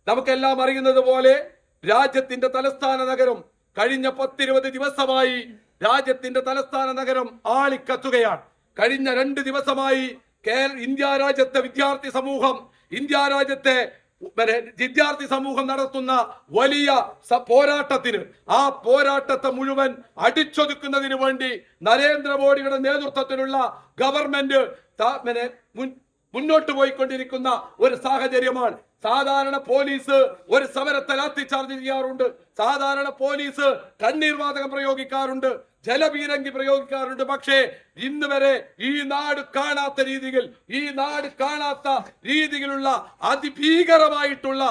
നമുക്കെല്ലാം അറിയുന്നത് പോലെ രാജ്യത്തിന്റെ തലസ്ഥാന നഗരം കഴിഞ്ഞ 10-20 ദിവസമായി രാജ്യത്തിന്റെ തലസ്ഥാന നഗരം ആളിക്കത്തുകയാണ്. കഴിഞ്ഞ 2 ദിവസമായി ഇന്ത്യ രാജ്യത്തെ വിദ്യാർത്ഥി സമൂഹം നടത്തുന്ന വലിയ പോരാട്ടത്തിന്, ആ പോരാട്ടത്തെ മുഴുവൻ അടിച്ചൊതുക്കുന്നതിന് വേണ്ടി നരേന്ദ്രമോദിയുടെ നേതൃത്വത്തിലുള്ള ഗവൺമെന്റ് മുന്നോട്ട് പോയിക്കൊണ്ടിരിക്കുന്ന ഒരു സാഹചര്യമാണ്. സാധാരണ പോലീസ് ഒരു സമരത്തെ ലാത്തിചാർജ് ചെയ്യാറുണ്ട്, സാധാരണ പോലീസ് കണ്ണീർ വാതകം പ്രയോഗിക്കാറുണ്ട്, ജലപീരങ്കി പ്രയോഗിക്കാറുണ്ട്. പക്ഷേ ഇന്ന് വരെ ഈ നാട് കാണാത്ത രീതിയിലുള്ള അതിഭീകരമായിട്ടുള്ള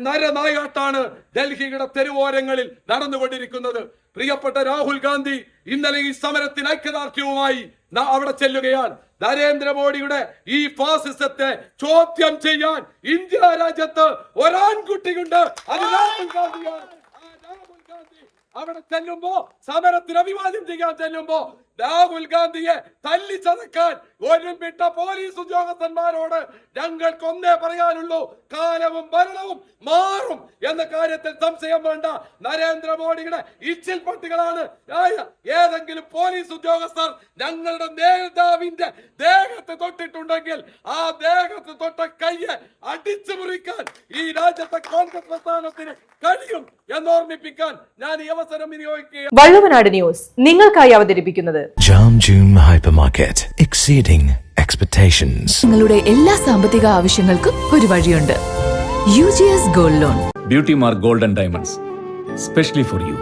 നരനായാട്ടാണ് ഡൽഹിയുടെ തെരുവോരങ്ങളിൽ നടന്നുകൊണ്ടിരിക്കുന്നത്. പ്രിയപ്പെട്ട രാഹുൽ ഗാന്ധി ഇന്നലെ ഈ സമരത്തിന് ഐക്യദാർഢ്യവുമായി അവിടെ ചെല്ലുകയാണ്. നരേന്ദ്രമോദിയുടെ ഈ ഫാസിസത്തെ ചോദ്യം ചെയ്യാൻ ഇന്ത്യ രാജ്യത്ത് ഒരാൺകുട്ടിയുണ്ട്, അത് രാഹുൽ ഗാന്ധിയാണ്. രാഹുൽ ഗാന്ധി അവിടെ ചെല്ലുമ്പോ, സമരത്തിന് അഭിവാദ്യം ചെയ്യാൻ ചെല്ലുമ്പോ രാഹുൽ ഗാന്ധിയെ തല്ലിച്ചതക്കാൻ ഒരുമിട്ട പോലീസ് ഉദ്യോഗസ്ഥന്മാരോട് ഞങ്ങൾക്കൊന്നേ പറയാനുള്ളൂ: കാലവും ഭരണവും മാറും എന്ന കാര്യത്തിൽ സംശയം വേണ്ട. നരേന്ദ്രമോദിയുടെ ഇച്ചിൽപട്ടികളാണ് ഏതെങ്കിലും പോലീസ് ഉദ്യോഗസ്ഥർ ഞങ്ങളുടെ നേതാവിന്റെ ദേഹത്ത് തൊട്ടിട്ടുണ്ടെങ്കിൽ ആ ദേഹത്ത് തൊട്ട കയ്യെ അടിച്ചു മുറിക്കാൻ ഈ രാജ്യത്തെ കോൺഗ്രസ് പ്രസ്ഥാനത്തിന് കഴിയും എന്നോർമ്മിപ്പിക്കാൻ ഞാൻ ഈ അവസരം വിനിയോഗിക്കുക. വള്ളുവനാട് ന്യൂസ് നിങ്ങൾക്കായി അവതരിപ്പിക്കുന്നത് Jam June Hypermarket, exceeding expectations. നിങ്ങളുടെ എല്ലാ സാമ്പത്തിക ആവശ്യങ്ങൾക്കും ഒരു വഴിയുണ്ട്. UGS Gold Loan. Beauty Mark Gold and Diamonds, specially for you.